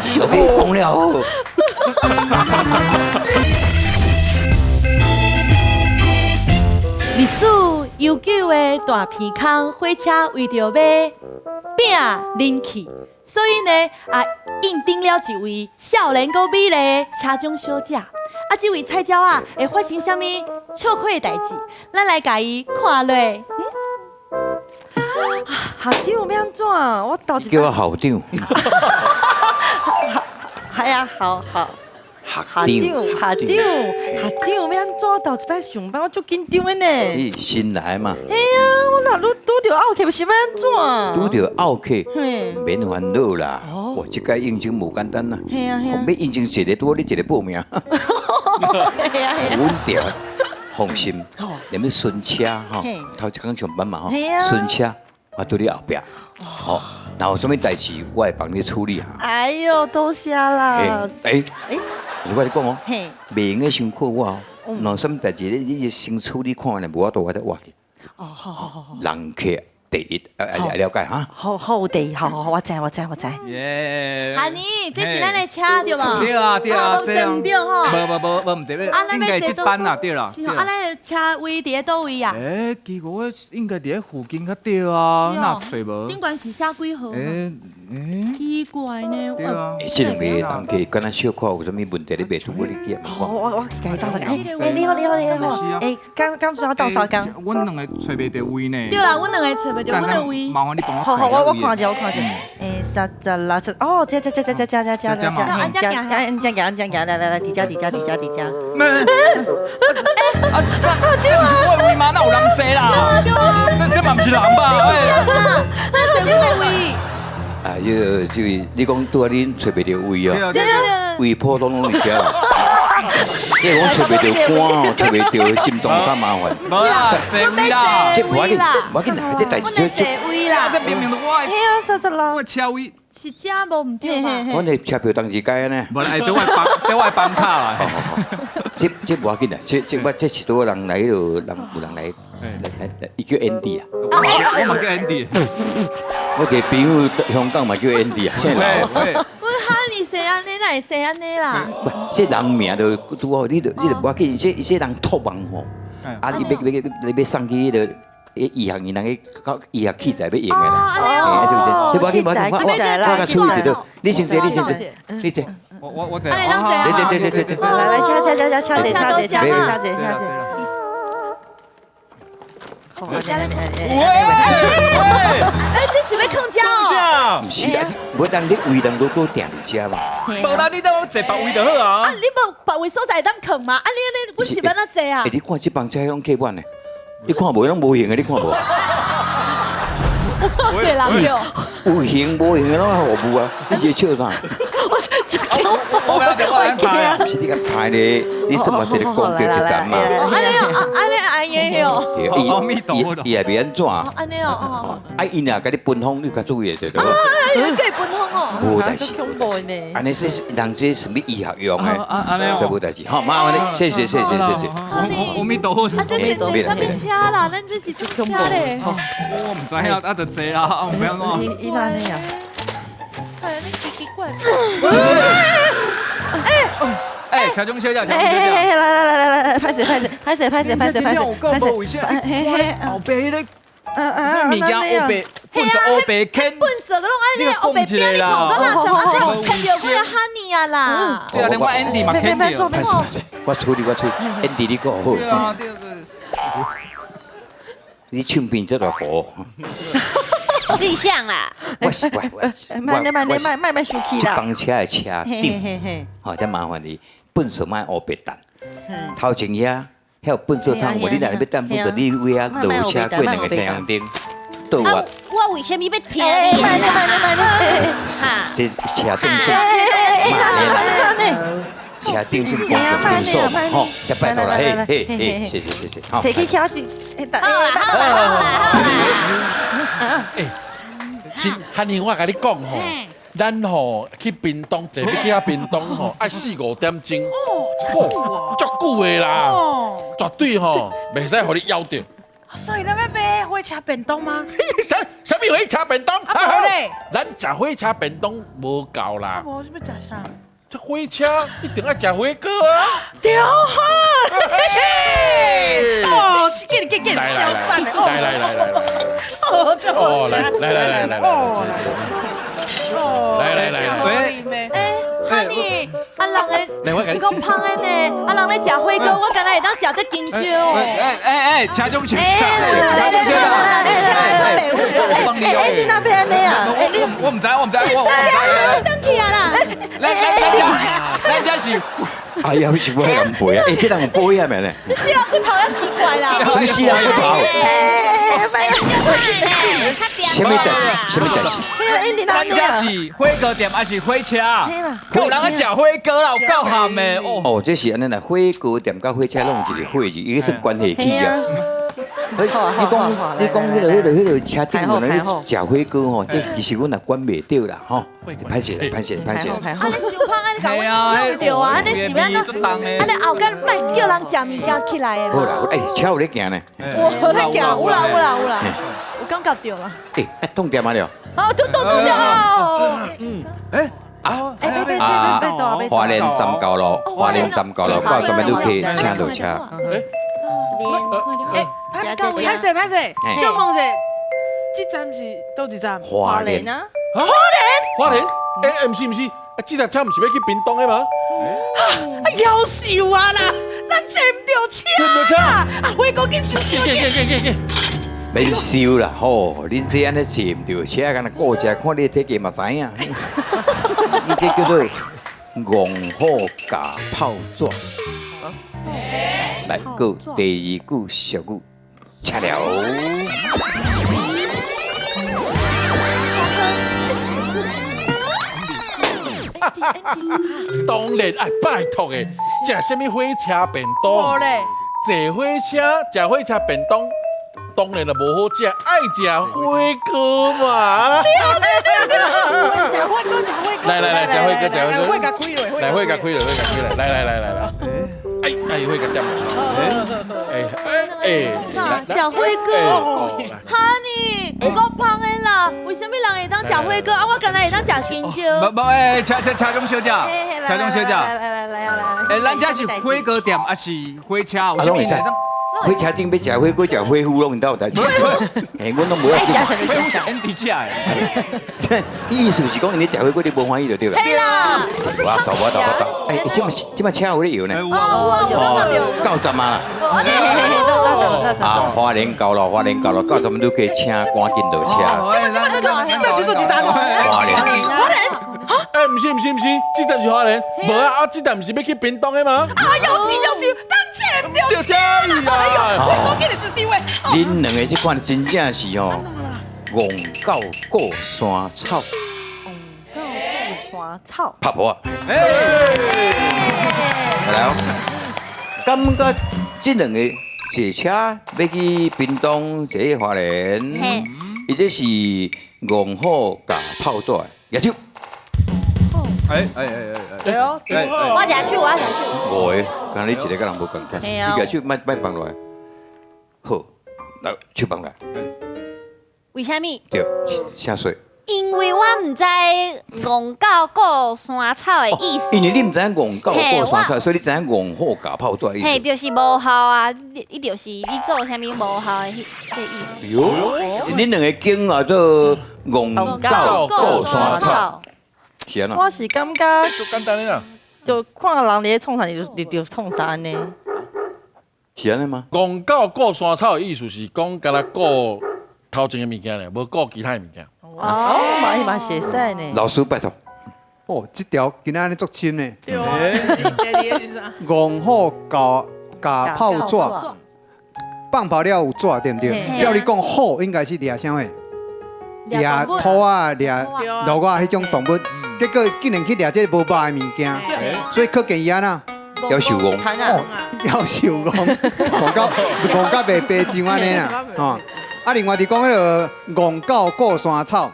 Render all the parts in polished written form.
小妹讲了好。历史悠久的大片坑火车为着要拼人气，所以呢应定了一位少年搁美丽的车长小姐。这位菜鸟啊，会发生什么笑亏的代志？咱来甲伊看落。校长要安怎？我到叫我校长。系啊，好。校校长要安怎？到一摆上班，我足紧张的呢。你新来嘛？哎呀，我若拄着拗客，是要安怎？拄着拗客，嘿，免烦恼啦。哦我这个应征无简单啦。嘿啊，要应征一个多，你一个报名。嘿啊，稳定，放心。连要顺车吼，头一天上班嘛吼，顺车我对你后壁。好，若有什么代志，我会帮你处理下。哎呦，多谢啦。我跟你讲哦，嘿，袂用个伤苦我哦。若有什么代志，你先处理看咧，无我再话去。哦，好，人客第一，了解哈。好地，好，我知。耶！哈尼，这是咱的车对无？对啊，这样。唔对吼。无唔对，应该这班啦，对啦。是吼，咱的车位伫倒位啊？奇怪，应该伫附近较对啊，哪找无？顶悬是写几号？奇怪呢。对啊。这两个人客敢若小可有啥物问题，你袂拄我你去嘛？我甲伊斗相共。你好。刚需要斗相共。阮两个找袂到位呢。对啦，阮两个找袂到阮的位。麻烦你帮我好，找我看者。30哦，这，来，伫遮。这不是我的位吗？哪有人坐啦？这嘛不是人吧？那是阮的位。这位，你讲拄仔恁找袂到位哦？对。位普通拢是遮。你讲找袂到肝哦，找袂到心脏啥麻烦？无啦，坐位啦。这无要紧啦，这代志坐位啦。这明明都我的。嘿啊，30啦。我车位。是遮无唔对嘛？阮的车票当时改呢。无啦，这我办卡啦。这无要紧啦，这是多人来就人有人来，伊叫 Andy 啊。我嘛叫 Andy。我个朋友香港嘛叫 Andy 啊，现在老。我哈你生安尼，哪会生安尼啦？不，这人名就拄好，你就无要紧，这人托梦吼，啊，你要送去迄个。医学院人个医学器材要用个啦，是不是？这无要紧，我甲处理着。你先坐。我坐。对。来，车。这是要抗车哦？不是啊，无当你位当都定伫遮嘛。无啦，你等我坐别位就好啊。你无别位所在当抗嘛？你阮是要哪坐啊？你看这帮车拢客满呢，你看无拢无型的，你看无？我对人哟。有型无型的拢服务啊，你是笑啥？不是你个拍咧，你什么在咧讲着一站嘛？安尼哟。伊也袂安怎？安尼哦。伊若甲你分封，你较注意着对无？你给分封哦。无代志。恐怖呢。安尼是人这什么医学用的？这无代志。好，麻烦你，谢谢。阿弥陀佛。这是坐什么车啦？咱这是什么车嘞？我唔知啊，就坐啦，不要弄。伊安尼啊？哎，你奇怪。车中小姐，来，拍摄，后背咧，物件后背，后背啃，笨色个拢安尼，后背边你看到啦，上啊上啃着我哈尼啊啦。对啊，连我 Andy 嘛啃着。拍摄，我处理，Andy 你讲好。对啊，你唱片这大歌。立项啦！我卖生气啦！这帮车的车顶，好，再麻烦你，粪扫卖黑白蛋，头前遐有粪扫桶，我你若要等粪扫，你为啊落车过两个太阳灯，倒我为什么要听你？这车顶是慢的啦，车顶是公共运输嘛，吼，再拜托啦，嘿，谢，好，摕去车子，是汉尼，我甲你讲吼，咱吼去屏东，坐飞机去屏东吼，爱4-5点钟，足久的啦，绝对吼袂使互你夭着。所以咱要买火会吃便当吗？什么火车便当？无咧，咱食火车便当无够啦，无是要吃啥？这火车一定要食火锅啊！对好，哦，是给你来小赞的，来，哦，这好吃，来，哦，来，哎，哈尼，啊人来我给你你讲胖的呢，啊人咧食火锅，我敢若会当食得金少。哎，家中学哎，家中学哎，你那边呢啊？哎，你我唔知，我登去啊啦！咱家是哎呀，是我人背啊！哎，这人有保险的呢，你死人骨头要奇怪啦！什么死人骨头？什么代志？什么代志？咱家是火锅店还是火车？有人去食火锅啦，有够咸的哦。哦，这是安尼啦，火锅店甲火车拢有一个火字，伊个是关系起啊。你讲迄个车顶有人食火锅吼，这其实阮也管袂着啦吼。歹势。啊，你想胖啊，你搞我对啊，安尼是要安尼后间卖叫人食物件起来的好啦，哎，车有咧行呢。我在讲，有啦，有感觉到啦。哎，冻点嘛了。哦，都了。花莲站高路，到什么路去请落车？拍摄，就问者，这站是倒一站？花莲啊，花莲？哎，唔是，这台车唔是要去屏东的吗？夭寿啊啦，咱坐唔到车啊！啊，火锅紧收收给。免收啦，吼！恁这安尼坐唔到车，敢若顾车看你体格嘛知影。你这叫做戇好假炮仗。来，个第二句俗语，吃了。当然，哎，拜托的，食什么火车便当？无咧，坐火车，食火车便当，当然就无好食，爱食火锅嘛。食火锅，来，食火锅，火甲开落，来，火甲开了，来，哎，火甲点食火锅，哈尼，有够胖的啦！为什么人会当食火锅啊？我敢若会当食香蕉。不，哎，车中小姐，车中小姐，来，哎，咱家是火锅店还是火车？有拢会使。火车顶要食火锅，食火锅拢有代志。嘿，阮拢无要紧。我是 Andy 起来。意思是讲，你食火锅你无欢喜就对了。嘿啦，我。哎，这马车有咧摇呢。有到站啊啦。啊，花莲到了，到站都可以请赶紧落车。这是多一站哦。花莲。哎，唔是，这站是花莲，无啊，这站唔是要去屏东的吗？啊，夭寿，咱坐唔到车啦！哎呦，火锅紧是是话。恁两个这款真正是吼，戇狗过山草。花草。拍婆啊！来哦，感觉这两个坐车要去屏东，坐去花莲，伊这是戇好加炮弹，野手。对哦，我食手。五个，刚你一个跟人无共款，你野手卖放落来，好，来手放来，为什么？对，啥水？因为我唔知戇狗过山草的意思。因为你唔知影戇狗过山草，所以你知影戇好加炮弹的意嘿，思。就是无效啊！伊就是你做啥物无效的迄个意思。哟，恁两个经啊做戇狗过山草，是安怎？我是感觉就简单的啦。就看人伫咧创啥，你就创啥呢？是安尼吗？戇狗过山草的意思是讲，敢若过头前的物件咧，无过其他的物件。哦，嘛写晒呢。老师拜托，哦，这条今仔日足深呢。对啊，戆好加炮纸，放炮了有纸对不对？照你讲好，应该是掠啥货？掠土啊，掠路啊，迄种动物。结果竟然去掠这无肉的物件，所以可见伊安那要受戆，哦，要受戆，戆到白情安尼啦，哦。啊，另外伫讲迄个戆狗过山草，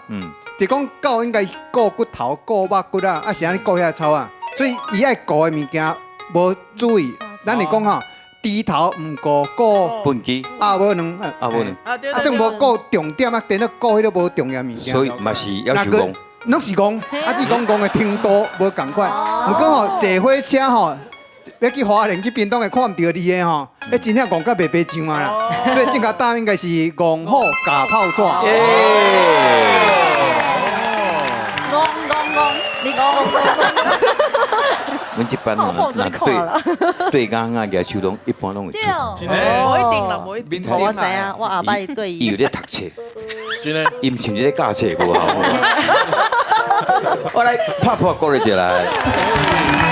伫讲狗应该过骨头、过肉骨啊，啊是安尼过遐草啊，所以伊爱过的物件无注意，咱嚟讲吼，低头唔顾顾本机啊无能啊无能，啊对啊，正无顾重点啊，变得顾迄个无重要物件。所以嘛是要求讲，拢是讲，啊只讲的程度无共款。毋过吼，坐火车吼，要去花莲去屏东的看唔到你的吼，迄真正戆甲袂白上啊啦。所以正确答案应该是戆好假炮纸。你讲。阮这班对刚啊举手拢一般拢会出，真的，无一定啦，无一定。我知影，我后摆对伊。伊有咧读册，真的。伊毋像一个教册无好。我来拍鼓励一下来。